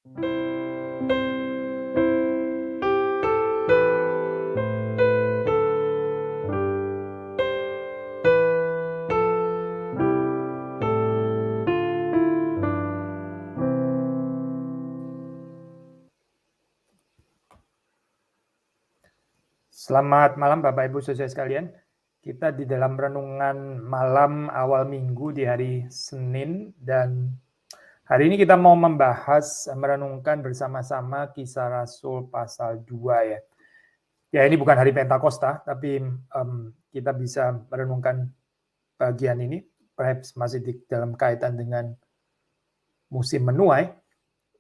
Selamat malam Bapak Ibu saudara sekalian. Kita di dalam renungan malam awal minggu di hari Senin, dan hari ini kita mau membahas, merenungkan bersama-sama Kisah Rasul pasal 2 ya. Ya ini bukan hari Pentakosta, tapi kita bisa merenungkan bagian ini, perhaps masih di dalam kaitan dengan musim menuai,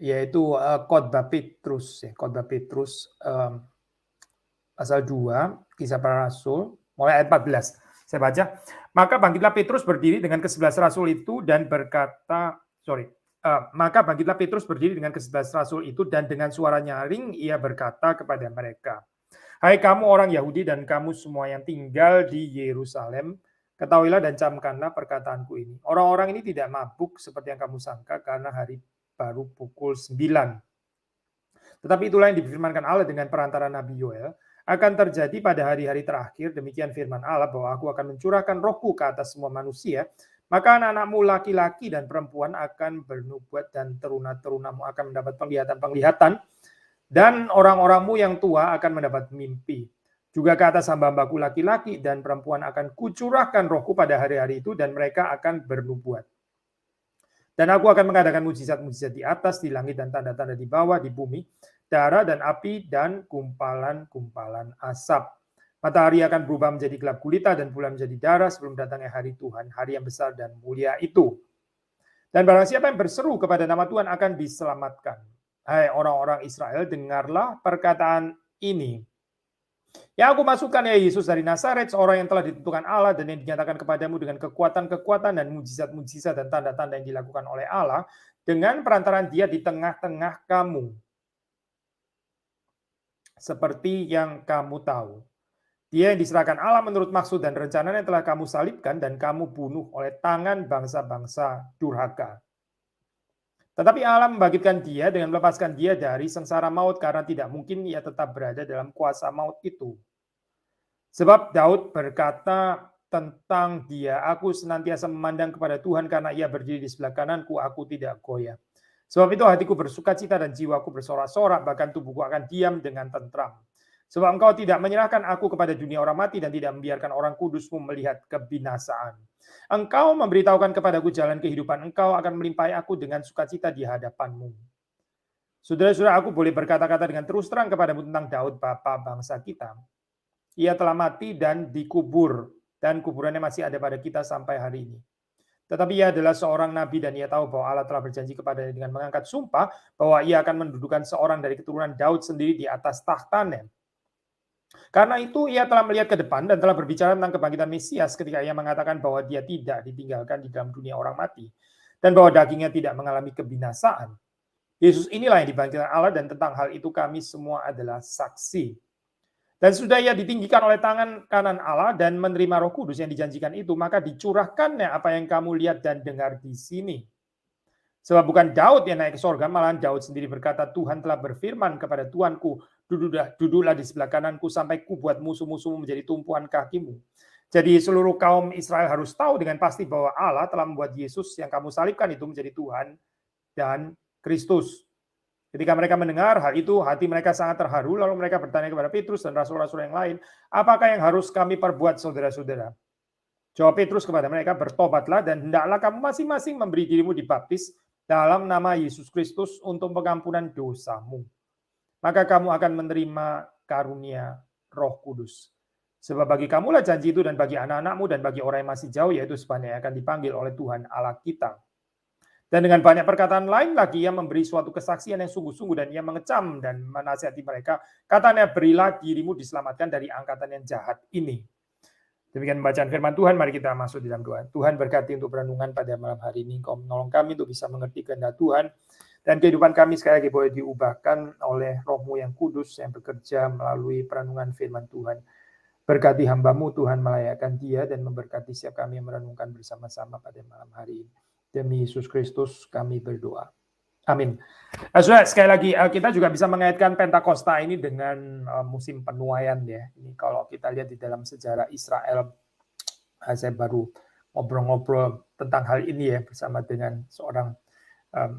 yaitu khotbah Petrus ya, khotbah Petrus pasal 2, Kisah Para Rasul, mulai ayat 14. Saya baca, maka bangkitlah Petrus berdiri dengan ke-11 rasul itu dan berkata, maka bangkitlah Petrus berdiri dengan ke-11 rasul itu dan dengan suara nyaring ia berkata kepada mereka, hai kamu orang Yahudi dan kamu semua yang tinggal di Yerusalem, ketahuilah dan camkanlah perkataanku ini. Orang-orang ini tidak mabuk seperti yang kamu sangka karena hari baru pukul 9. Tetapi itulah yang difirmankan Allah dengan perantara Nabi Yoel, akan terjadi pada hari-hari terakhir, demikian firman Allah, bahwa aku akan mencurahkan rohku ke atas semua manusia, maka anak-anakmu laki-laki dan perempuan akan bernubuat dan teruna-terunamu akan mendapat penglihatan-penglihatan, dan orang-orangmu yang tua akan mendapat mimpi. Juga ke atas hamba-hambaku laki-laki dan perempuan akan kucurahkan rohku pada hari-hari itu, dan mereka akan bernubuat. Dan aku akan mengadakan mujizat-mujizat di atas, di langit, dan tanda-tanda di bawah, di bumi, darah dan api, dan kumpalan-kumpalan asap. Matahari akan berubah menjadi gelap gulita, dan bulan menjadi darah sebelum datangnya hari Tuhan, hari yang besar dan mulia itu. Dan barang siapa yang berseru kepada nama Tuhan akan diselamatkan. Hai orang-orang Israel, dengarlah perkataan ini. Ya aku masukkan ya Yesus dari Nazaret, seorang yang telah ditentukan Allah dan yang dinyatakan kepadamu dengan kekuatan-kekuatan dan mujizat-mujizat dan tanda-tanda yang dilakukan oleh Allah dengan perantaraan dia di tengah-tengah kamu. Seperti yang kamu tahu. Dia yang diserahkan Allah menurut maksud dan rencana yang telah kamu salibkan dan kamu bunuh oleh tangan bangsa-bangsa durhaka. Tetapi Allah membangkitkan dia dengan melepaskan dia dari sengsara maut karena tidak mungkin ia tetap berada dalam kuasa maut itu. Sebab Daud berkata tentang dia, aku senantiasa memandang kepada Tuhan karena ia berdiri di sebelah kananku, aku tidak goyah. Sebab itu hatiku bersukacita dan jiwaku bersorak-sorak, bahkan tubuhku akan diam dengan tentram. Sebab engkau tidak menyerahkan aku kepada dunia orang mati dan tidak membiarkan orang kudusmu melihat kebinasaan. Engkau memberitahukan kepadaku jalan kehidupan, engkau akan melimpahi aku dengan sukacita di hadapanmu. Saudara-saudara, aku boleh berkata-kata dengan terus terang kepadamu tentang Daud, bapa bangsa kita. Ia telah mati dan dikubur, dan kuburannya masih ada pada kita sampai hari ini. Tetapi ia adalah seorang nabi dan ia tahu bahwa Allah telah berjanji kepadanya dengan mengangkat sumpah bahwa ia akan mendudukan seorang dari keturunan Daud sendiri di atas tahtanya. Karena itu ia telah melihat ke depan dan telah berbicara tentang kebangkitan Mesias ketika ia mengatakan bahwa dia tidak ditinggalkan di dalam dunia orang mati dan bahwa dagingnya tidak mengalami kebinasaan. Yesus inilah yang dibangkitkan Allah dan tentang hal itu kami semua adalah saksi. Dan sudah ia ditinggikan oleh tangan kanan Allah dan menerima Roh Kudus yang dijanjikan itu, maka dicurahkannya apa yang kamu lihat dan dengar di sini. Sebab bukan Daud yang naik ke sorga, malahan Daud sendiri berkata, Tuhan telah berfirman kepada Tuanku, duduklah di sebelah kananku sampai kubuat musuh-musuhmu menjadi tumpuan kakimu. Jadi seluruh kaum Israel harus tahu dengan pasti bahwa Allah telah membuat Yesus yang kamu salibkan itu menjadi Tuhan dan Kristus. Ketika mereka mendengar hal itu, hati mereka sangat terharu, lalu mereka bertanya kepada Petrus dan rasul-rasul yang lain, apakah yang harus kami perbuat saudara-saudara? Jawab Petrus kepada mereka, bertobatlah dan hendaklah kamu masing-masing memberi dirimu dibaptis dalam nama Yesus Kristus untuk pengampunan dosamu. Maka kamu akan menerima karunia Roh Kudus. Sebab bagi kamulah janji itu dan bagi anak-anakmu dan bagi orang yang masih jauh, yaitu sebanyak yang akan dipanggil oleh Tuhan Allah kita. Dan dengan banyak perkataan lain lagi, ia memberi suatu kesaksian yang sungguh-sungguh dan ia mengecam dan menasihati mereka. Katanya, berilah dirimu diselamatkan dari angkatan yang jahat ini. Demikian pembacaan firman Tuhan, mari kita masuk di dalam doa. Tuhan berkati untuk perenungan pada malam hari ini. Engkau menolong kami untuk bisa mengerti kehendak Tuhan. Dan kehidupan kami sekali lagi boleh diubahkan oleh Roh-Mu yang kudus yang bekerja melalui perenungan firman Tuhan. Berkati hamba-Mu, Tuhan melayakkan dia dan memberkati setiap kami yang merenungkan bersama-sama pada malam hari ini. Demi Yesus Kristus kami berdoa. Amin. Saudara, sekali lagi kita juga bisa mengaitkan Pentakosta ini dengan musim penuaian ya. Ini kalau kita lihat di dalam sejarah Israel, saya baru ngobrol-ngobrol tentang hal ini ya bersama dengan seorang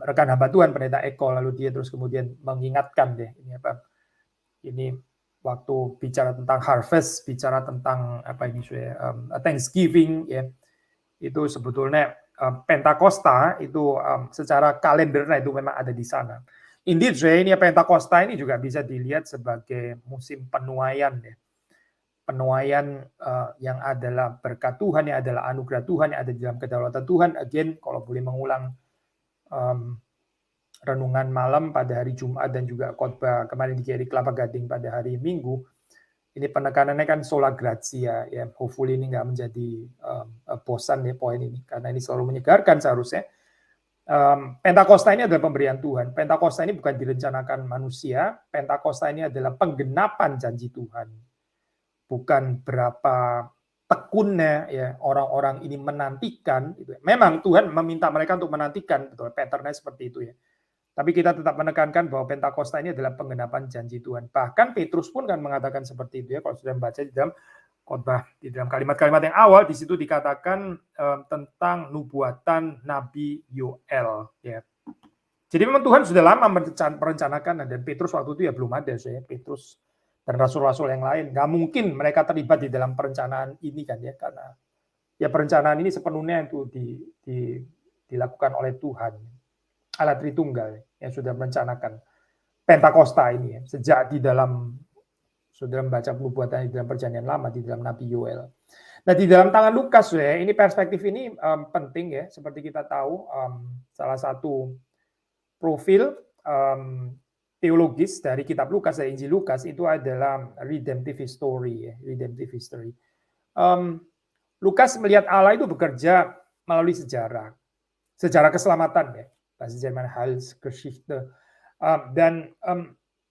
rekan hamba Tuhan, Pendeta Eko, lalu dia terus kemudian mengingatkan deh ini waktu bicara tentang harvest, bicara tentang apa ini Thanksgiving ya, itu sebetulnya Pentakosta itu secara kalendernya itu memang ada di sana. Indeed, ini Pentakosta ini juga bisa dilihat sebagai musim penuaian ya. Penuaian yang adalah berkat Tuhan, yang adalah anugerah Tuhan, yang ada di dalam kedaulatan Tuhan. Again, kalau boleh mengulang renungan malam pada hari Jumat dan juga khotbah kemarin di GRI Kelapa Gading pada hari Minggu, ini penekanannya kan sola gratia ya. Hopefully ini nggak menjadi bosan ya poin ini, karena ini selalu menyegarkan seharusnya. Pentakosta ini adalah pemberian Tuhan. Pentakosta ini bukan direncanakan manusia. Pentakosta ini adalah penggenapan janji Tuhan. Bukan berapa tekunnya ya orang-orang ini menantikan. Gitu. Memang Tuhan meminta mereka untuk menantikan, betul. Patternnya seperti itu ya. Tapi kita tetap menekankan bahwa Pentakosta ini adalah penggenapan janji Tuhan. Bahkan Petrus pun kan mengatakan seperti itu ya. Kalau sudah membaca di dalam khotbah, di dalam kalimat-kalimat yang awal, di situ dikatakan tentang nubuatan Nabi Yoel. Ya. Jadi memang Tuhan sudah lama merencanakan, dan Petrus waktu itu ya belum ada. Petrus dan rasul-rasul yang lain. Nggak mungkin mereka terlibat di dalam perencanaan ini kan ya. Karena ya perencanaan ini sepenuhnya itu dilakukan oleh Tuhan. Allah Tritunggal yang sudah merencanakan Pentakosta ini ya, sejak di dalam sudah membaca nubuatan di dalam perjanjian lama di dalam Nabi Yoel. Nah di dalam tangan Lukas ya, ini perspektif ini penting ya, seperti kita tahu salah satu profil teologis dari kitab Lukas, dari Injil Lukas itu adalah redemptive history ya, redemptive history. Lukas melihat Allah itu bekerja melalui sejarah keselamatan ya, bahasa Jerman Heilsgeschichte. Dan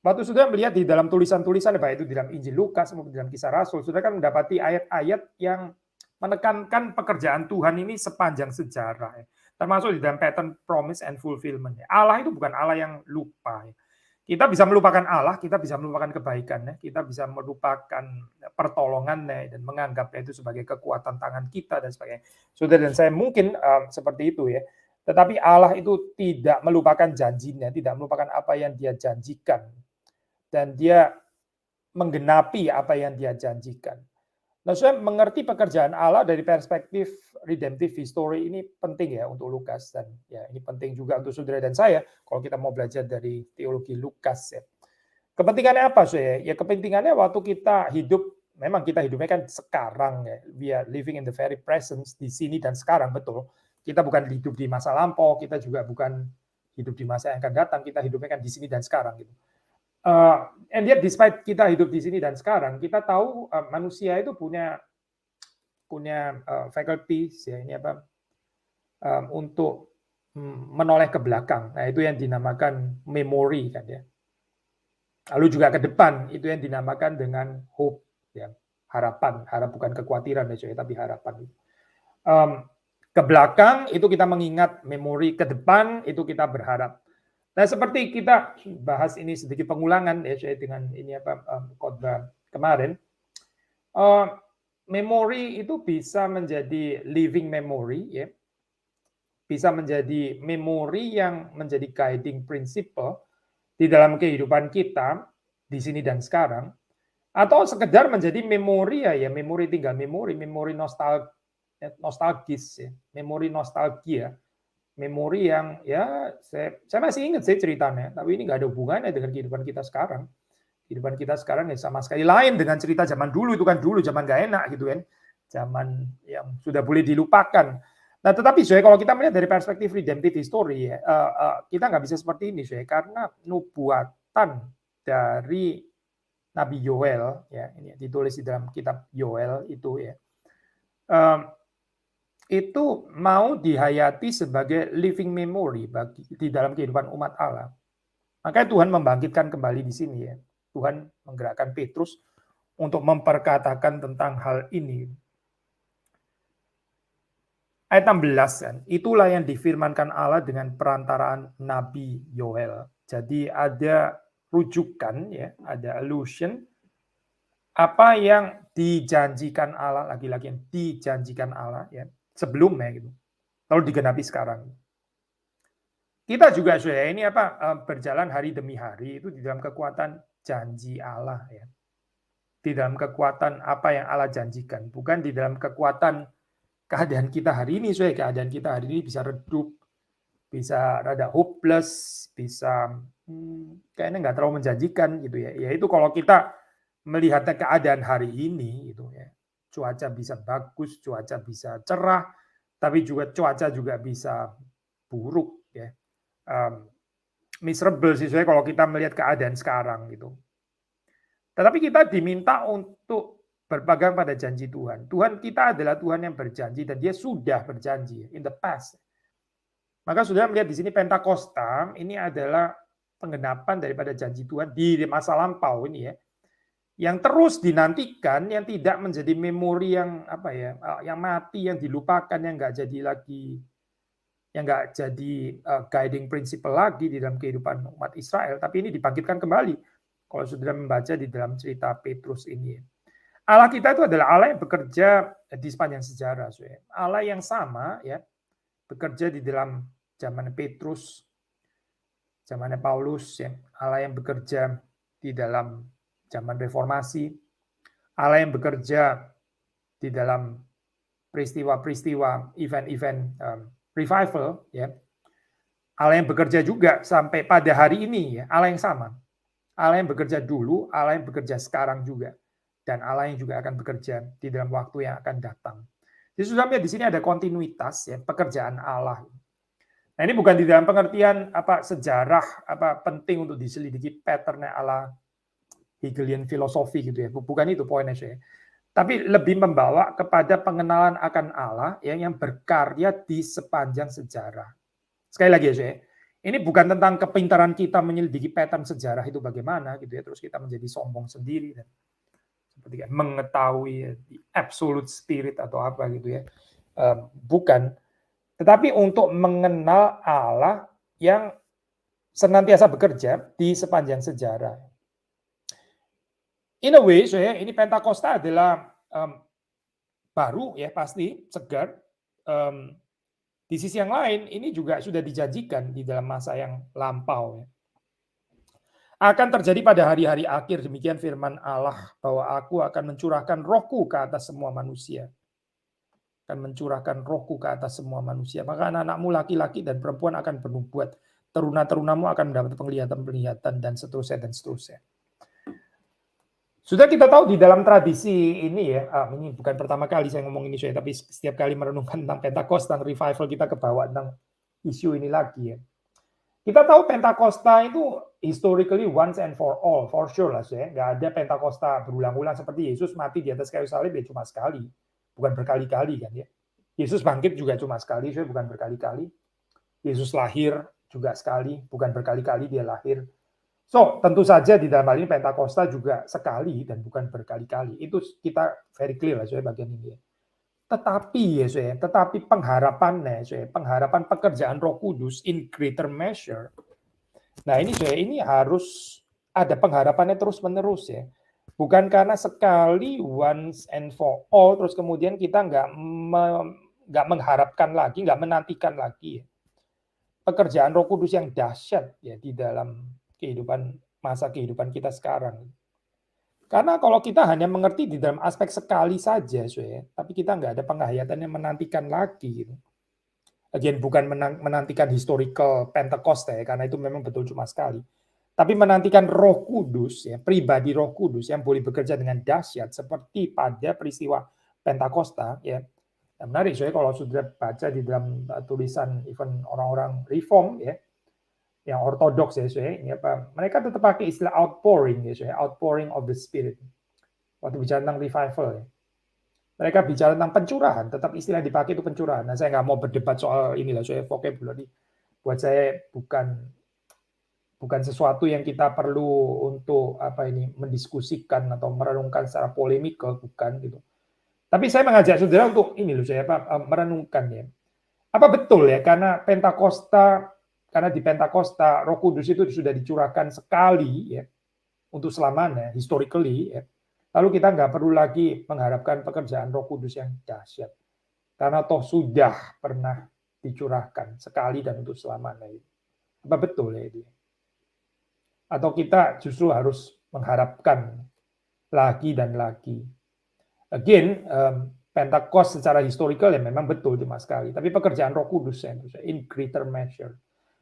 waktu sudah melihat di dalam tulisan-tulisan, baik itu di dalam Injil Lukas maupun di dalam Kisah Rasul, sudah kan mendapati ayat-ayat yang menekankan pekerjaan Tuhan ini sepanjang sejarah, ya. Termasuk di dalam pattern promise and fulfillment. Ya. Allah itu bukan Allah yang lupa. Ya. Kita bisa melupakan Allah, kita bisa melupakan kebaikannya, kita bisa melupakan pertolongannya dan menganggapnya itu sebagai kekuatan tangan kita dan sebagainya. Sudah, dan saya mungkin seperti itu ya. Tetapi Allah itu tidak melupakan janjinya, tidak melupakan apa yang dia janjikan. Dan dia menggenapi apa yang dia janjikan. Nah, saya mengerti pekerjaan Allah dari perspektif redemptive history ini penting ya untuk Lukas. Dan ya ini penting juga untuk saudara dan saya kalau kita mau belajar dari teologi Lukas ya. Kepentingannya apa saya? Ya kepentingannya waktu kita hidup, memang kita hidupnya kan sekarang ya. We are living in the very present, di sini dan sekarang, betul. Kita bukan hidup di masa lampau, kita juga bukan hidup di masa yang akan datang, kita hidupnya kan di sini dan sekarang gitu. And yet despite kita hidup di sini dan sekarang, kita tahu manusia itu punya faculties ya ini untuk menoleh ke belakang. Nah, itu yang dinamakan memori kan ya. Lalu juga ke depan itu yang dinamakan dengan hope ya, harapan, bukan kekhawatiran ya, tapi harapan. Ke belakang itu kita mengingat memori, ke depan itu kita berharap. Nah, seperti kita bahas ini sedikit pengulangan ya dengan ini khotbah kemarin. Memori itu bisa menjadi living memory ya. Bisa menjadi memori yang menjadi guiding principle di dalam kehidupan kita di sini dan sekarang, atau sekedar menjadi memori ya memori tinggal memori nostalgis ya, memori nostalgia. Memori yang ya saya masih ingat sih ceritanya, tapi ini nggak ada hubungannya dengan kehidupan kita sekarang. Kehidupan kita sekarang ya sama sekali lain dengan cerita zaman dulu, itu kan dulu zaman nggak enak gitu kan, zaman yang sudah boleh dilupakan. Nah tetapi kalau kita melihat dari perspektif redemptive history ya, kita nggak bisa seperti ini karena nubuatan dari Nabi Yoel ya, ini ditulis di dalam kitab Yoel itu ya. Itu mau dihayati sebagai living memory di dalam kehidupan umat Allah. Makanya Tuhan membangkitkan kembali di sini ya. Tuhan menggerakkan Petrus untuk memperkatakan tentang hal ini. Ayat 16 kan, itulah yang difirmankan Allah dengan perantaraan Nabi Yoel. Jadi ada rujukan ya, ada allusion apa yang dijanjikan Allah, lagi-lagi yang dijanjikan Allah ya, sebelumnya gitu. Lalu digenapi sekarang. Kita juga Saudara ini berjalan hari demi hari itu di dalam kekuatan janji Allah ya. Di dalam kekuatan apa yang Allah janjikan, bukan di dalam kekuatan keadaan kita hari ini, keadaan kita hari ini bisa redup, bisa rada hopeless, bisa kayaknya nggak terlalu menjanjikan gitu ya. Ya itu kalau kita melihatnya keadaan hari ini gitu ya. Cuaca bisa bagus, cuaca bisa cerah, tapi juga cuaca juga bisa buruk ya. Miserable sih kalau kita melihat keadaan sekarang gitu. Tetapi kita diminta untuk berpegang pada janji Tuhan. Tuhan kita adalah Tuhan yang berjanji dan Dia sudah berjanji in the past. Maka sudah melihat di sini Pentakosta ini adalah penggenapan daripada janji Tuhan di masa lampau ini ya. Yang terus dinantikan, yang tidak menjadi memori yang yang mati, yang dilupakan, yang nggak jadi lagi, yang nggak jadi guiding principle lagi di dalam kehidupan umat Israel, tapi ini dibangkitkan kembali. Kalau sudah membaca di dalam cerita Petrus ini. Allah kita itu adalah Allah yang bekerja di sepanjang sejarah. Allah yang sama ya, bekerja di dalam zaman Petrus, zaman Paulus, ya. Allah yang bekerja di dalam zaman reformasi, Allah yang bekerja di dalam peristiwa-peristiwa, event-event revival, ya. Allah yang bekerja juga sampai pada hari ini, ya. Allah yang sama. Allah yang bekerja dulu, Allah yang bekerja sekarang juga, dan Allah yang juga akan bekerja di dalam waktu yang akan datang. Jadi sudah melihat di sini ada kontinuitas ya pekerjaan Allah. Nah ini bukan di dalam pengertian sejarah penting untuk diselidiki pattern Allah Hegelian filosofi gitu ya, bukan itu poinnya saya. Tapi lebih membawa kepada pengenalan akan Allah yang berkarya di sepanjang sejarah. Sekali lagi ya saya. Ini bukan tentang kepintaran kita menyelidiki pattern sejarah itu bagaimana gitu ya, terus kita menjadi sombong sendiri dan seperti mengetahui the absolute spirit atau apa gitu ya. Bukan, tetapi untuk mengenal Allah yang senantiasa bekerja di sepanjang sejarah. In a way, ini Pentakosta adalah baru ya pasti, segar. Di sisi yang lain, ini juga sudah dijanjikan di dalam masa yang lampau. Ya. Akan terjadi pada hari-hari akhir, demikian firman Allah, bahwa aku akan mencurahkan rohku ke atas semua manusia. Akan mencurahkan rohku ke atas semua manusia. Maka anak-anakmu laki-laki dan perempuan akan bernubuat. Teruna-terunamu akan mendapat penglihatan-penglihatan dan seterusnya dan seterusnya. Sudah kita tahu di dalam tradisi ini ya, ini bukan pertama kali saya ngomong ini, tapi setiap kali merenungkan tentang Pentakosta, tentang revival kita kebawa tentang isu ini lagi ya. Kita tahu Pentakosta itu historically once and for all, for sure lah saya. Nggak ada Pentakosta berulang-ulang seperti Yesus mati di atas kayu salib ya cuma sekali, bukan berkali-kali kan ya. Yesus bangkit juga cuma sekali, saya bukan berkali-kali. Yesus lahir juga sekali, bukan berkali-kali dia lahir. So, tentu saja di dalam hal ini Pentakosta juga sekali dan bukan berkali-kali. Itu kita very clear lah, bagian ini. Tetapi ya, tetapi pengharapannya, pengharapan pekerjaan Roh Kudus in greater measure. Nah ini ini harus ada pengharapannya terus-menerus ya. Bukan karena sekali once and for all, terus kemudian kita nggak mengharapkan lagi, nggak menantikan lagi ya. Pekerjaan Roh Kudus yang dahsyat ya di dalam masa kehidupan kita sekarang. Karena kalau kita hanya mengerti di dalam aspek sekali saja, tapi kita nggak ada penghayatan yang menantikan lagi. Gitu. Again, bukan menantikan historical Pentecost ya, karena itu memang betul cuma sekali. Tapi menantikan Roh Kudus, ya, pribadi Roh Kudus yang boleh bekerja dengan dahsyat seperti pada peristiwa Pentakosta, ya. Nah, menarik, kalau sudah baca di dalam tulisan even orang-orang Reform, ya, yang ortodoks ya, ini mereka tetap pakai istilah outpouring ya, outpouring of the Spirit. Waktu bicara tentang revival ya. Mereka bicara tentang pencurahan, tetap istilah yang dipakai itu pencurahan. Nah, saya nggak mau berdebat soal inilah, vocabulary. Buat saya bukan sesuatu yang kita perlu untuk mendiskusikan atau merenungkan secara polemik, bukan gitu. Tapi saya mengajak saudara untuk ini merenungkan ya. Apa betul ya karena di Pentakosta Roh Kudus itu sudah dicurahkan sekali ya untuk selamanya, historically ya. Lalu kita nggak perlu lagi mengharapkan pekerjaan Roh Kudus yang dahsyat. Karena toh sudah pernah dicurahkan sekali dan untuk selamanya. Apa betul ya itu? Atau kita justru harus mengharapkan lagi dan lagi. Again, Pentecost secara historical ya memang betul cuma sekali. Tapi pekerjaan Roh Kudus ya, in greater measure.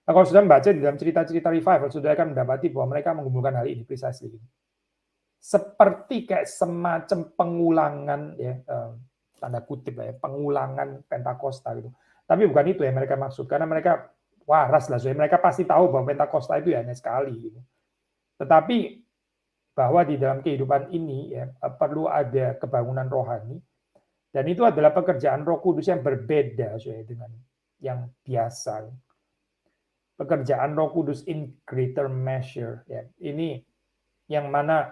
Nah, kalau sudah membaca di dalam cerita-cerita revival, sudah akan mendapati bahwa mereka mengumpulkan hal ini precisely. Seperti kayak semacam pengulangan ya, tanda kutip ya, pengulangan Pentakosta gitu. Tapi bukan itu yang mereka maksud, karena mereka waras lah, soalnya mereka pasti tahu bahwa Pentakosta itu ya hanya sekali. Gitu. Tetapi bahwa di dalam kehidupan ini ya, perlu ada kebangunan rohani, dan itu adalah pekerjaan Roh Kudus yang berbeda dengan yang biasa. Pekerjaan Roh Kudus in greater measure. Ya. Ini yang mana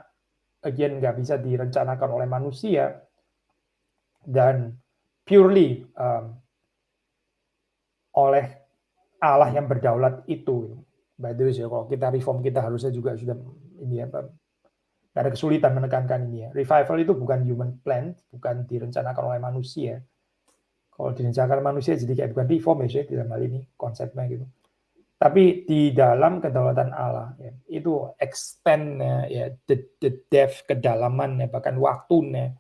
again nggak bisa direncanakan oleh manusia dan purely oleh Allah yang berdaulat itu. By the way, kalau kita reform kita harusnya juga sudah ini ya, nggak ada kesulitan menekankan ini ya. Revival itu bukan human plan, bukan direncanakan oleh manusia. Kalau direncanakan manusia jadi kayak bukan reform ya, dalam hal ini konsepnya gitu. Tapi di dalam kedaulatan Allah ya, itu extend ya, the depth, kedalamannya, bahkan waktunya,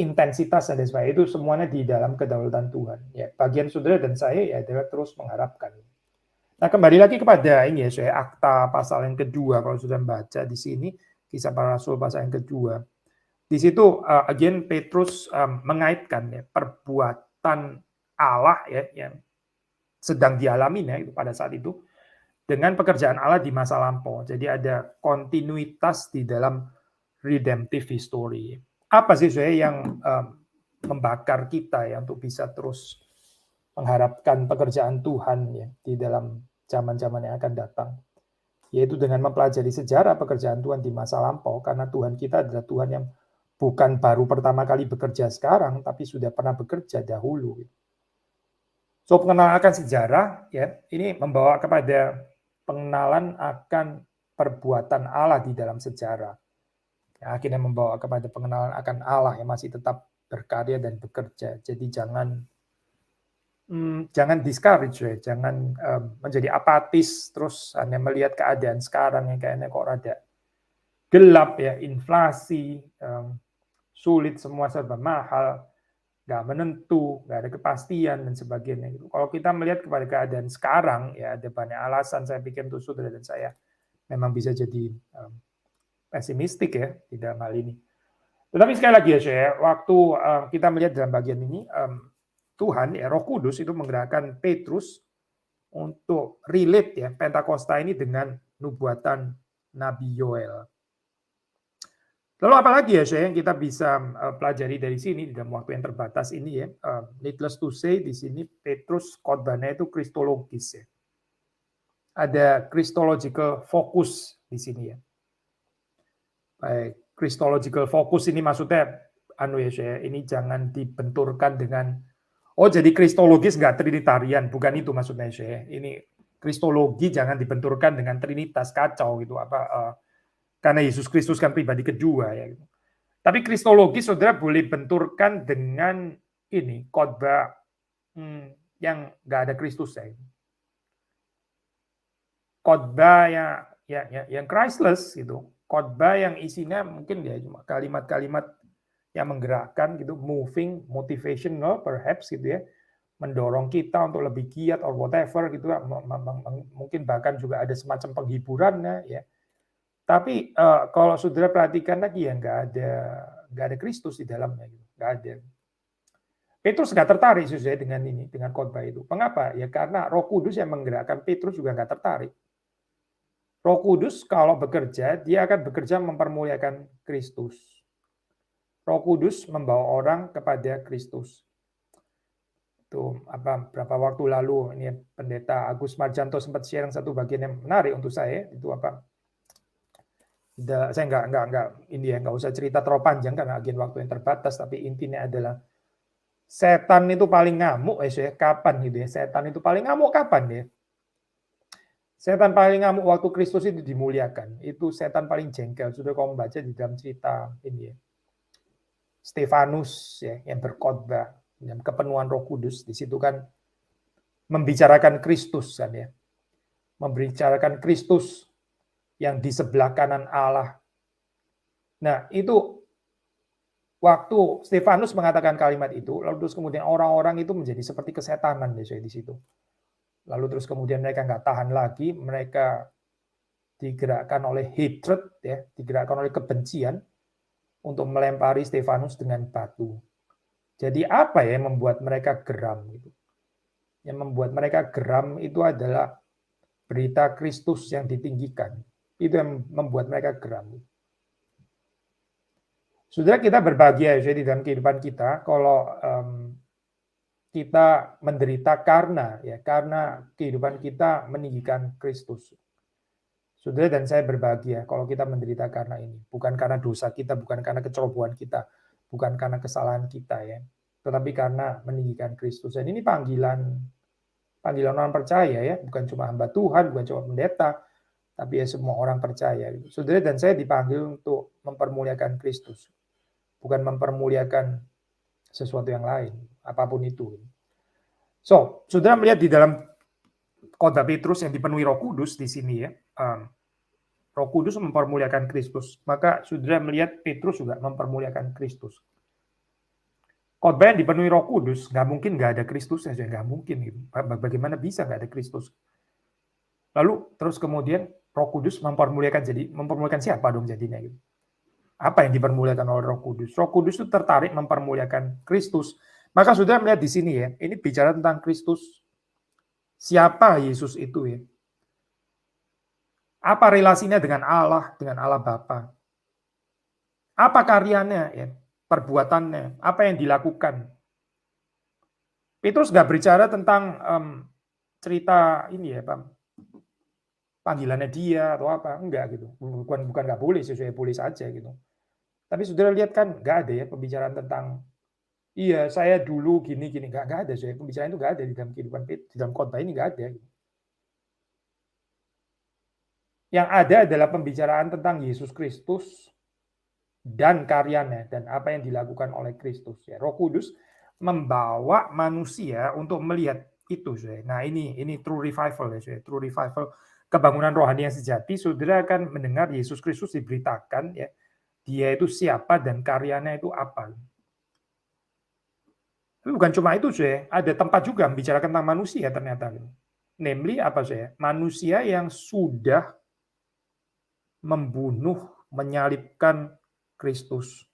intensitas dan sebagainya itu semuanya di dalam kedaulatan Tuhan. Ya, bagian saudara dan saya ya adalah terus mengharapkan. Nah, kembali lagi kepada ini ya, saya Akta pasal yang kedua kalau sudah membaca di sini Kisah Para Rasul pasal yang kedua. Di situ again Petrus mengaitkan ya perbuatan Allah ya yang sedang dialami ya pada saat itu dengan pekerjaan Allah di masa lampau. Jadi ada kontinuitas di dalam redemptive history. Apa sih saya yang membakar kita ya untuk bisa terus mengharapkan pekerjaan Tuhan ya di dalam zaman-zaman yang akan datang. Yaitu dengan mempelajari sejarah pekerjaan Tuhan di masa lampau, karena Tuhan kita adalah Tuhan yang bukan baru pertama kali bekerja sekarang, tapi sudah pernah bekerja dahulu. So, pengenalan akan sejarah ya ini membawa kepada pengenalan akan perbuatan Allah di dalam sejarah. Ya, akhirnya membawa kepada pengenalan akan Allah yang masih tetap berkarya dan bekerja. Jadi jangan discourage ya, jangan menjadi apatis terus hanya melihat keadaan sekarang yang kayaknya kok rada gelap ya, inflasi, sulit, semua serba mahal, nggak menentu, nggak ada kepastian dan sebagainya. Kalau kita melihat kepada keadaan sekarang, ya ada banyak alasan saya pikir untuk saudara dan saya memang bisa jadi pesimistik ya di dalam hal ini. Tetapi sekali lagi ya saya, waktu kita melihat dalam bagian ini, Tuhan ya Roh Kudus itu menggerakkan Petrus untuk relate ya Pentakosta ini dengan nubuatan Nabi Yoel. Lalu apalagi ya saya yang kita bisa pelajari dari sini di dalam waktu yang terbatas ini ya, needless to say di sini Petrus khotbahnya itu kristologis ya. Ada Christological focus di sini ya. Baik, Christological focus ini maksudnya ya saya, ini jangan dibenturkan dengan jadi kristologis nggak trinitarian, bukan itu maksudnya saya. Ini kristologi jangan dibenturkan dengan trinitas, kacau gitu karena Yesus Kristus kan pribadi kedua ya. Tapi kristologi saudara boleh benturkan dengan ini khotbah yang nggak ada Kristus ya. Khotbah yang Christless gitu. Khotbah yang isinya mungkin ya cuma kalimat-kalimat yang menggerakkan gitu, moving, motivational perhaps gitu ya. Mendorong kita untuk lebih giat or whatever gitu, mungkin bahkan juga ada semacam penghiburannya ya. Tapi kalau saudara perhatikan lagi ya nggak ada Kristus di dalamnya, gitu. Nggak ada. Petrus nggak tertarik sesuai dengan khotbah itu. Mengapa? Ya karena Roh Kudus yang menggerakkan Petrus juga nggak tertarik. Roh Kudus kalau bekerja, dia akan bekerja mempermuliakan Kristus. Roh Kudus membawa orang kepada Kristus. Itu berapa waktu lalu ini Pendeta Agus Marjanto sempat sharing satu bagian yang menarik untuk saya, itu saya nggak usah cerita terlalu panjang karena agen waktu yang terbatas, tapi intinya adalah setan itu paling ngamuk ya, kapan gitu ya? Setan itu paling ngamuk kapan ya? Setan paling ngamuk waktu Kristus itu dimuliakan. Itu setan paling jengkel. Sudah kamu baca di dalam cerita ini ya. Stefanus ya yang berkhotbah dengan kepenuhan Roh Kudus, di situ kan membicarakan Kristus kan ya. Membicarakan Kristus yang di sebelah kanan Allah. Nah, itu waktu Stefanus mengatakan kalimat itu, lalu terus kemudian orang-orang itu menjadi seperti kesetanan ya di situ. Lalu terus kemudian mereka nggak tahan lagi, mereka digerakkan oleh hatred ya, digerakkan oleh kebencian untuk melempari Stefanus dengan batu. Jadi apa ya yang membuat mereka geram gitu? Yang membuat mereka geram itu adalah berita Kristus yang ditinggikan. Itu yang membuat mereka geram. Sudah kita berbahagia ya di dalam kehidupan kita kalau kita menderita karena kehidupan kita meninggikan Kristus. Saudara dan saya berbahagia kalau kita menderita karena ini, bukan karena dosa kita, bukan karena kecerobohan kita, bukan karena kesalahan kita ya, tetapi karena meninggikan Kristus. Dan ini panggilan orang percaya ya, bukan cuma hamba Tuhan, bukan cuma pendeta, tapi ya semua orang percaya. Saudara dan saya dipanggil untuk mempermuliakan Kristus, bukan mempermuliakan sesuatu yang lain, apapun itu. So, saudara melihat di dalam khotbah Petrus yang dipenuhi Roh Kudus di sini ya, Roh Kudus mempermuliakan Kristus, maka saudara melihat Petrus juga mempermuliakan Kristus. Khotbah yang dipenuhi Roh Kudus, nggak mungkin nggak ada Kristus, ya nggak mungkin. Gitu. Bagaimana bisa nggak ada Kristus? Lalu terus kemudian Roh Kudus mempermuliakan siapa dong jadinya? Gitu. Apa yang dipermuliakan oleh Roh Kudus? Roh Kudus itu tertarik mempermuliakan Kristus. Maka sudah melihat di sini ya, ini bicara tentang Kristus. Siapa Yesus itu ya? Apa relasinya dengan Allah Bapa? Apa karyanya ya? Perbuatannya, apa yang dilakukan? Petrus nggak berbicara tentang cerita ini ya, Pak. Panggilannya dia atau apa? Enggak gitu. Bukan nggak boleh, sesuai boleh saja gitu. Tapi saudara lihat kan nggak ada ya pembicaraan tentang iya saya dulu gini nggak ada. Pembicaraan itu nggak ada di dalam kehidupan di dalam khotbah ini nggak ada. Yang ada adalah pembicaraan tentang Yesus Kristus dan karyanya dan apa yang dilakukan oleh Kristus ya. Roh Kudus membawa manusia untuk melihat itu. Nah, ini true revival ya, true revival kebangunan rohani yang sejati. Saudara akan mendengar Yesus Kristus diberitakan ya. Dia itu siapa dan karyanya itu apa. Tapi bukan cuma itu, ada tempat juga membicarakan tentang manusia ternyata. Namely apa, manusia yang sudah membunuh, menyalibkan Kristus.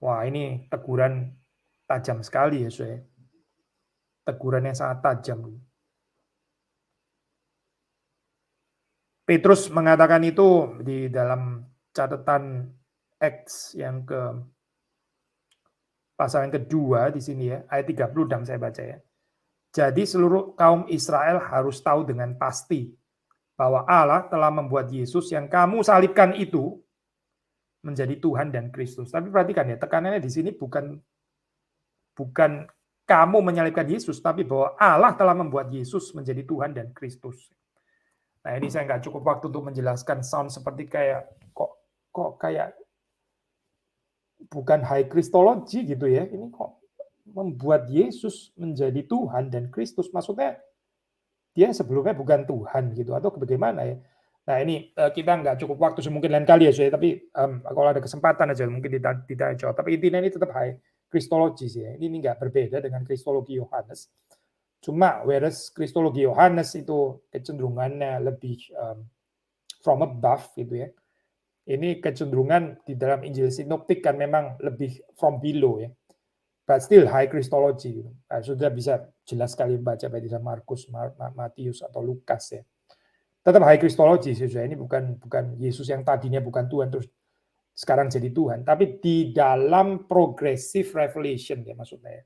Wah, ini teguran tajam sekali ya, teguran yang sangat tajam. Petrus mengatakan itu di dalam catatan X yang ke pasal yang kedua di sini ya, ayat 30 saya baca ya. Jadi seluruh kaum Israel harus tahu dengan pasti bahwa Allah telah membuat Yesus yang kamu salibkan itu menjadi Tuhan dan Kristus. Tapi perhatikan ya, tekanannya di sini bukan kamu menyalibkan Yesus, tapi bahwa Allah telah membuat Yesus menjadi Tuhan dan Kristus. Nah, ini saya nggak cukup waktu untuk menjelaskan, sound seperti kayak kok kayak bukan high Christology gitu ya. Ini kok membuat Yesus menjadi Tuhan dan Kristus. Maksudnya dia sebelumnya bukan Tuhan gitu atau bagaimana ya? Nah, ini kita nggak cukup waktu, mungkin lain kali ya, tapi kalau ada kesempatan aja mungkin tidak jawab. Tapi intinya ini tetap high Christology sih ya. Ini nggak berbeda dengan Kristologi Yohanes. Cuma whereas Kristologi Yohanes itu kecenderungannya lebih from above gitu ya. Ini kecenderungan di dalam Injil Sinoptik kan memang lebih from below ya. But still high Christology. Nah, sudah bisa jelas sekali baca baik di Markus, Matius atau Lukas ya. Tetap high Christology sih. Ini bukan Yesus yang tadinya bukan Tuhan terus sekarang jadi Tuhan, tapi di dalam progressive revelation ya maksudnya.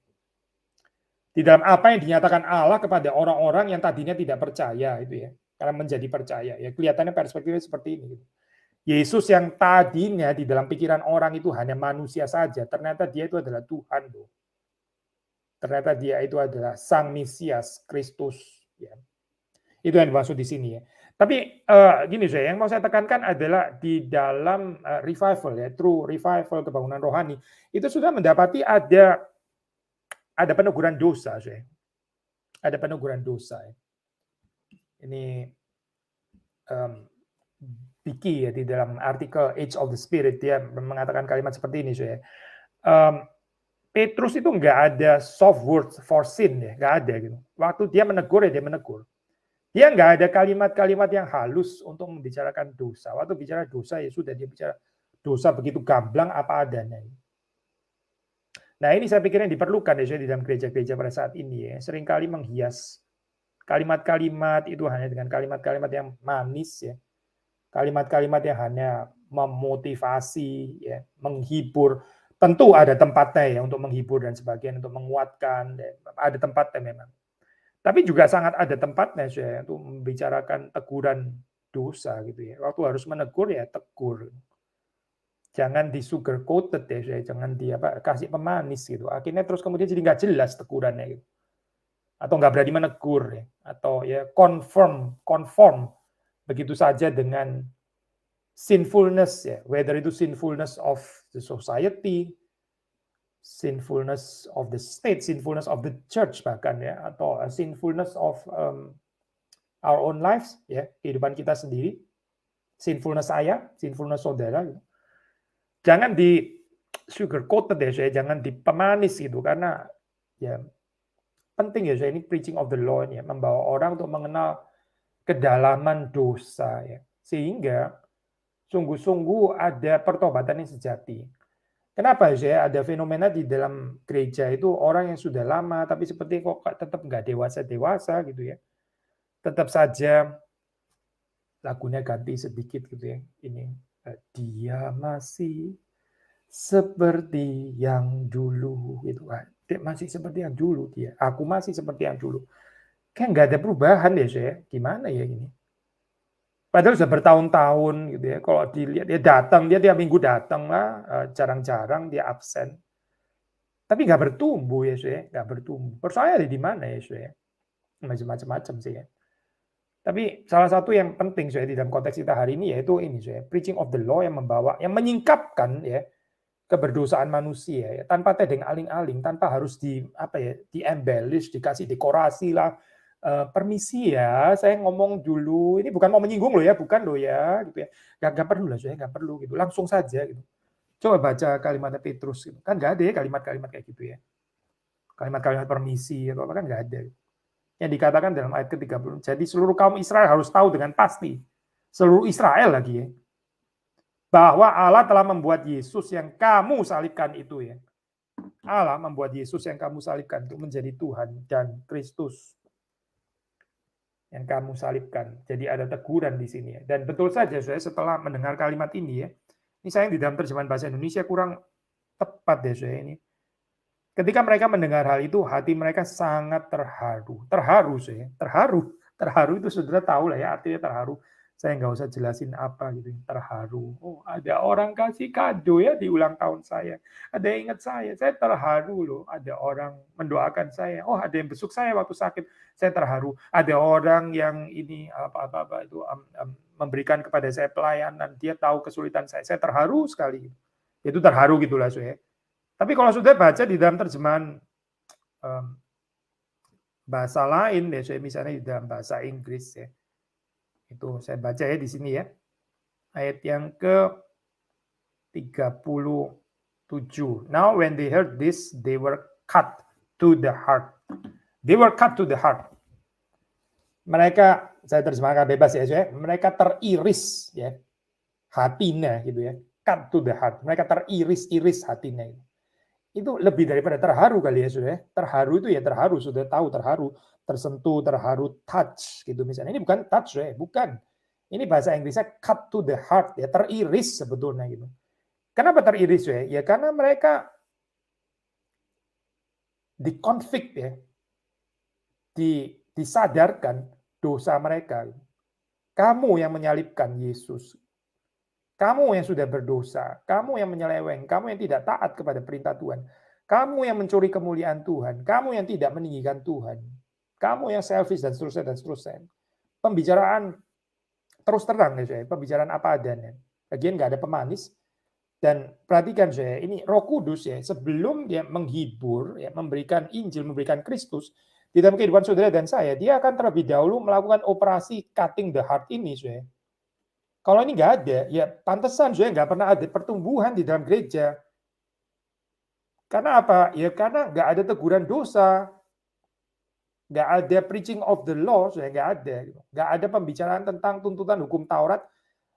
Di dalam apa yang dinyatakan Allah kepada orang-orang yang tadinya tidak percaya itu ya, karena menjadi percaya ya. Kelihatannya perspektifnya seperti ini. Yesus yang tadinya di dalam pikiran orang itu hanya manusia saja, ternyata dia itu adalah Tuhan loh. ternyata dia itu adalah Sang Mesias, Kristus. Ya. Itu yang dimaksud di sini ya. Tapi gini saya, yang mau saya tekankan adalah di dalam revival ya, true revival kebangunan rohani itu sudah mendapati ada peneguran dosa saya. Ada peneguran dosa ya. Ini Vicky ya di dalam artikel Age of the Spirit dia mengatakan kalimat seperti ini saya. Petrus itu nggak ada soft words for sin ya, nggak ada gitu. Waktu dia menegur ya dia menegur. Dia nggak ada kalimat-kalimat yang halus untuk membicarakan dosa. Waktu bicara dosa ya sudah dia bicara dosa begitu gamblang apa adanya. Nah ini saya pikir yang diperlukan ya di dalam gereja-gereja pada saat ini ya. Seringkali menghias kalimat-kalimat itu hanya dengan kalimat-kalimat yang manis ya. Kalimat-kalimat yang hanya memotivasi ya, menghibur. Tentu ada tempatnya ya untuk menghibur dan sebagainya, untuk menguatkan. Ya. Ada tempatnya memang. Tapi juga sangat ada tempatnya saya untuk membicarakan teguran dosa gitu ya. Waktu harus menegur ya tegur. Jangan di sugar coated ya saya, jangan kasih pemanis gitu. Akhirnya terus kemudian jadi nggak jelas tegurannya gitu. Atau nggak berani menegur ya. Atau ya conform begitu saja dengan sinfulness ya. Whether itu sinfulness of the society, sinfulness of the state, sinfulness of the church bahkan ya, atau sinfulness of our own lives ya, kehidupan kita sendiri, sinfulness saya, sinfulness saudara. Gitu. Jangan di sugar coated ya saya, jangan dipemanis gitu karena ya penting ya saya ini preaching of the law ya, membawa orang untuk mengenal kedalaman dosa ya, sehingga sungguh-sungguh ada pertobatan yang sejati. Kenapa ya ada fenomena di dalam gereja itu orang yang sudah lama tapi seperti kok tetap nggak dewasa-dewasa gitu ya. Tetap saja lagunya ganti sedikit gitu ya. Ini dia masih seperti yang dulu gitu kan. Dia masih seperti yang dulu dia. Aku masih seperti yang dulu. Kayak nggak ada perubahan deh saya. Gimana ya ini? Padahal sudah bertahun-tahun gitu ya. Kalau dilihat dia datang, dia tiap minggu datang lah, jarang-jarang dia absen. Tapi nggak bertumbuh ya saya, nggak bertumbuh. Persoalannya ada di mana ya saya? Macam-macam sih ya. Tapi salah satu yang penting saya di dalam konteks kita hari ini yaitu ini saya, preaching of the law yang membawa, yang menyingkapkan ya keberdosaan manusia ya, tanpa tedeng aling-aling, tanpa harus di-embellish, dikasih dekorasi lah. Permisi ya, saya ngomong dulu. Ini bukan mau menyinggung loh ya, bukan loh ya, gitu ya. Nggak perlu lah, saya nggak perlu gitu. Langsung saja gitu. Coba baca kalimatnya Petrus gitu. Kan nggak ada ya kalimat-kalimat kayak gitu ya. Kalimat-kalimat permisi atau apa kan nggak ada. Yang dikatakan dalam ayat ke-30. Jadi seluruh kaum Israel harus tahu dengan pasti. Seluruh Israel lagi ya. Bahwa Allah telah membuat Yesus yang kamu salibkan itu ya. Allah membuat Yesus yang kamu salibkan itu menjadi Tuhan dan Kristus yang kamu salibkan. Jadi ada teguran di sini ya. Dan betul saja saya setelah mendengar kalimat ini ya. Ini saya di dalam terjemahan bahasa Indonesia kurang tepat deh saya ini. Ketika mereka mendengar hal itu, hati mereka sangat terharu. Terharu saya, terharu. Terharu itu saudara tahu lah ya artinya terharu. Saya nggak usah jelasin apa gitu, terharu. Oh, ada orang kasih kado ya di ulang tahun saya. Ada yang ingat saya terharu loh. Ada orang mendoakan saya. Oh, ada yang besuk saya waktu sakit, saya terharu. Ada orang yang ini itu memberikan kepada saya pelayanan, dia tahu kesulitan saya terharu sekali. Itu terharu gitulah saya. Tapi kalau sudah baca di dalam terjemahan bahasa lain, ya, saya misalnya di dalam bahasa Inggris ya. Itu saya baca ya di sini ya. Ayat yang ke-37. Now when they heard this, they were cut to the heart. They were cut to the heart. Mereka, saya terjemahkan bebas ya, saya. Mereka teriris ya hatinya gitu ya. Cut to the heart. Mereka teriris-iris hatinya. Itu lebih daripada terharu kali ya sudah. Terharu itu ya terharu, sudah tahu terharu, tersentuh, terharu, touch gitu misalnya. Ini bukan touch ya, bukan. Ini bahasa Inggrisnya cut to the heart ya, teriris sebetulnya gitu. Kenapa teriris ya? Ya karena mereka dikonflik ya. Disadarkan dosa mereka. Kamu yang menyalibkan Yesus. Kamu yang sudah berdosa, kamu yang menyeleweng, kamu yang tidak taat kepada perintah Tuhan. Kamu yang mencuri kemuliaan Tuhan, kamu yang tidak meninggikan Tuhan, kamu yang selfish dan seterusnya dan seterusnya. Pembicaraan terus terang ya, saya, pembicaraan apa adanya. Lagian nggak ada pemanis. Dan perhatikan saya, ini Roh Kudus ya, sebelum dia menghibur, ya, memberikan Injil, memberikan Kristus di dalam kehidupan saudara dan saya, dia akan terlebih dahulu melakukan operasi cutting the heart ini, saya. Kalau ini nggak ada, ya pantesan saya nggak pernah ada pertumbuhan di dalam gereja. Karena apa? Ya karena nggak ada teguran dosa, nggak ada preaching of the law, saya nggak ada. Nggak ada pembicaraan tentang tuntutan hukum Taurat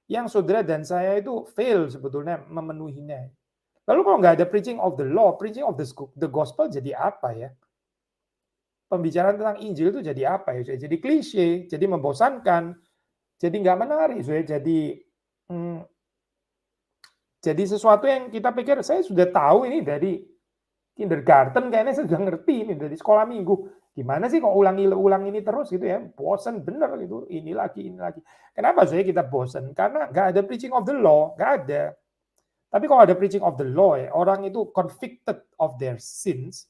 yang saudara dan saya itu fail sebetulnya memenuhinya. Lalu kalau nggak ada preaching of the law, preaching of the gospel jadi apa ya? Pembicaraan tentang Injil itu jadi apa ya? Jadi klise, jadi membosankan, jadi nggak menarik, hmm, jadi sesuatu yang kita pikir saya sudah tahu ini dari kindergarten, kayaknya saya sudah ngerti ini dari sekolah minggu. Gimana sih kok ulang ini terus gitu ya? Bosan bener gitu. Ini lagi, ini lagi. Kenapa saya kita bosan? Karena nggak ada preaching of the law, nggak ada. Tapi kalau ada preaching of the law ya, orang itu convicted of their sins,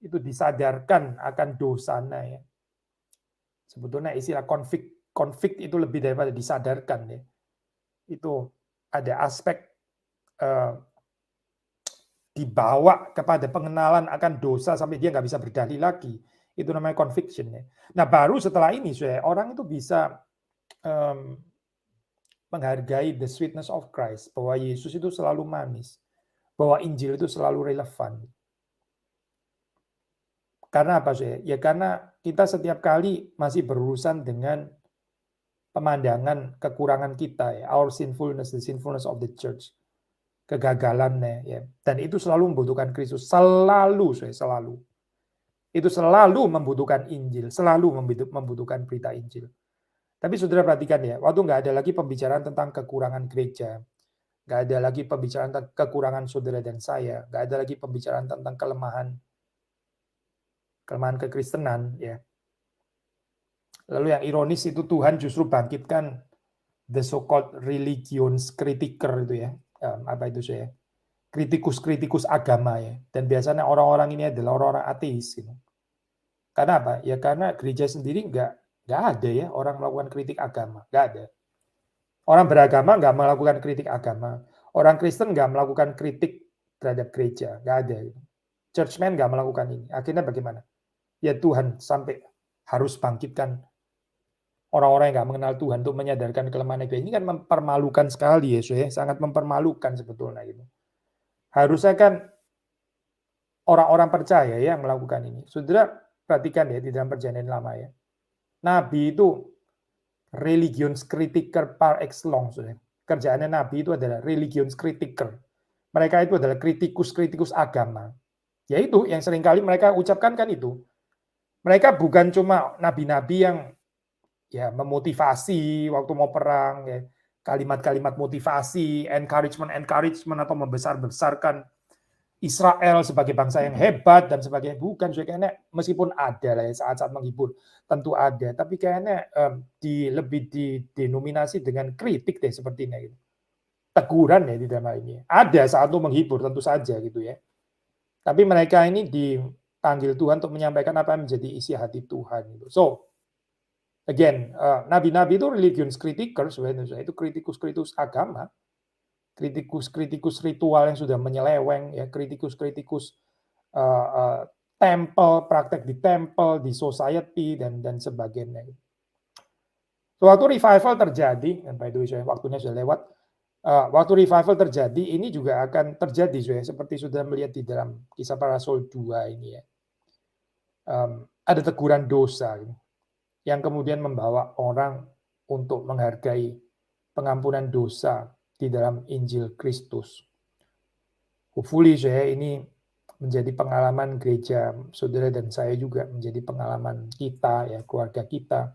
itu disadarkan akan dosanya ya. Sebetulnya istilah convict itu lebih daripada disadarkan ya. Itu ada aspek dibawa kepada pengenalan akan dosa sampai dia nggak bisa berdalih lagi. Itu namanya conviction ya. Nah baru setelah ini orang itu bisa menghargai the sweetness of Christ, bahwa Yesus itu selalu manis, bahwa Injil itu selalu relevan. Karena apa sih? Ya karena kita setiap kali masih berurusan dengan pemandangan kekurangan kita ya, our sinfulness, the sinfulness of the church, kegagalannya ya. Dan itu selalu membutuhkan Kristus, selalu. Itu selalu membutuhkan Injil, selalu membutuhkan berita Injil. Tapi saudara perhatikan ya, waktu nggak ada lagi pembicaraan tentang kekurangan gereja, nggak ada lagi pembicaraan tentang kekurangan saudara dan saya, nggak ada lagi pembicaraan tentang kelemahan kekristenan ya. Lalu yang ironis itu Tuhan justru bangkitkan the so-called religions critiker itu ya, apa itu saya? Kritikus agama ya. Dan biasanya orang-orang ini adalah orang-orang ateis gitu. Karena apa? Ya karena gereja sendiri nggak ada ya orang melakukan kritik agama, nggak ada. Orang beragama nggak melakukan kritik agama. Orang Kristen nggak melakukan kritik terhadap gereja, nggak ada. Churchmen nggak melakukan ini. Akhirnya bagaimana? Ya Tuhan sampai harus bangkitkan orang-orang yang nggak mengenal Tuhan untuk menyadarkan kelemahan gereja. Ini kan mempermalukan sekali ya, sangat mempermalukan sebetulnya gitu. Harusnya kan orang-orang percaya yang melakukan ini. Saudara perhatikan ya di dalam perjanjian lama ya. Nabi itu religions critiker par excellence. Kerjaannya Nabi itu adalah religions critiker. Mereka itu adalah kritikus agama. Yaitu yang seringkali mereka ucapkan kan itu. Mereka bukan cuma nabi-nabi yang ya memotivasi waktu mau perang, ya, kalimat-kalimat motivasi, encouragement atau membesar-besarkan Israel sebagai bangsa yang hebat dan sebagainya. Bukan, kayaknya meskipun ada lah ya saat-saat menghibur, tentu ada. Tapi kayaknya lebih didenominasi dengan kritik deh sepertinya gitu. Teguran ya di dalam hal ini. Ada saat itu menghibur tentu saja gitu ya. Tapi mereka ini dipanggil Tuhan untuk menyampaikan apa yang menjadi isi hati Tuhan gitu. So, again, nabi-nabi itu religions critiker sebenarnya, itu kritikus agama. Kritikus ritual yang sudah menyeleweng ya, kritikus tempel, praktek di tempel, di society dan sebagainya. Waktu revival terjadi, dan by the way waktunya sudah lewat. Waktu revival terjadi, ini juga akan terjadi seperti sudah melihat di dalam Kisah Para Rasul 2 ini ya. Ada teguran dosa yang kemudian membawa orang untuk menghargai pengampunan dosa di dalam Injil Kristus. Hopefully ini menjadi pengalaman gereja saudara dan saya juga, menjadi pengalaman kita ya, keluarga kita,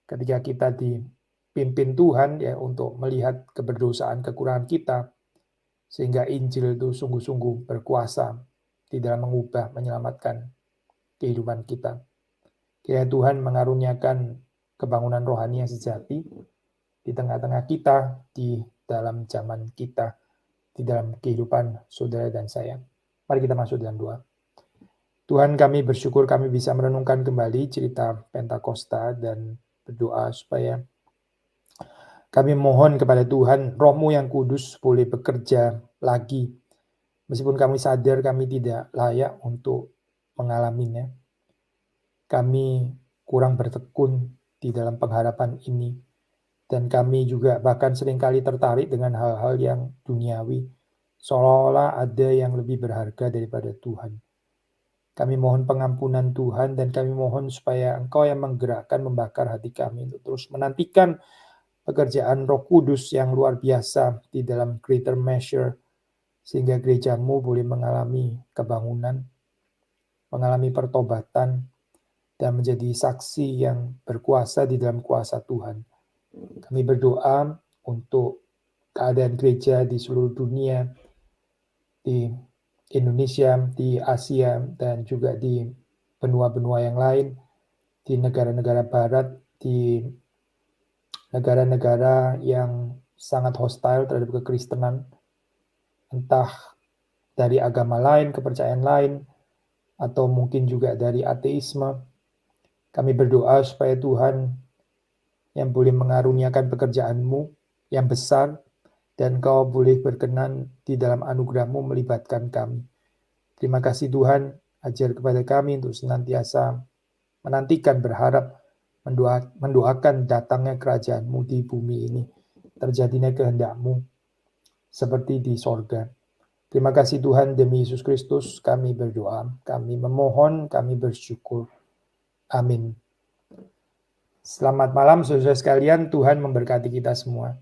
ketika kita dipimpin Tuhan ya untuk melihat keberdosaan kekurangan kita, sehingga Injil itu sungguh-sungguh berkuasa di dalam mengubah, menyelamatkan kehidupan kita. Kiranya Tuhan mengaruniakan kebangunan rohani yang sejati di tengah-tengah kita, di dalam zaman kita, di dalam kehidupan saudara dan saya. Mari kita masuk dalam doa. Tuhan, kami bersyukur kami bisa merenungkan kembali cerita Pentakosta dan berdoa supaya kami mohon kepada Tuhan, Roh-Mu yang kudus boleh bekerja lagi. Meskipun kami sadar kami tidak layak untuk mengalaminya. Kami kurang bertekun di dalam pengharapan ini. Dan kami juga bahkan seringkali tertarik dengan hal-hal yang duniawi. Seolah-olah ada yang lebih berharga daripada Tuhan. Kami mohon pengampunan Tuhan dan kami mohon supaya Engkau yang menggerakkan, membakar hati kami untuk terus menantikan pekerjaan Roh Kudus yang luar biasa di dalam greater measure, sehingga gerejamu boleh mengalami kebangunan, mengalami pertobatan, dan menjadi saksi yang berkuasa di dalam kuasa Tuhan. Kami berdoa untuk keadaan gereja di seluruh dunia, di Indonesia, di Asia, dan juga di benua-benua yang lain, di negara-negara barat, di negara-negara yang sangat hostile terhadap kekristenan, entah dari agama lain, kepercayaan lain, atau mungkin juga dari ateisme. Kami berdoa supaya Tuhan yang boleh mengaruniakan pekerjaan-Mu yang besar, dan Kau boleh berkenan di dalam anugerah-Mu melibatkan kami. Terima kasih Tuhan, ajar kepada kami untuk senantiasa menantikan, berharap, mendoakan datangnya kerajaan-Mu di bumi ini. Terjadinya kehendak-Mu seperti di sorga. Terima kasih Tuhan, demi Yesus Kristus kami berdoa, kami memohon, kami bersyukur. Amin. Selamat malam saudara sekalian, Tuhan memberkati kita semua.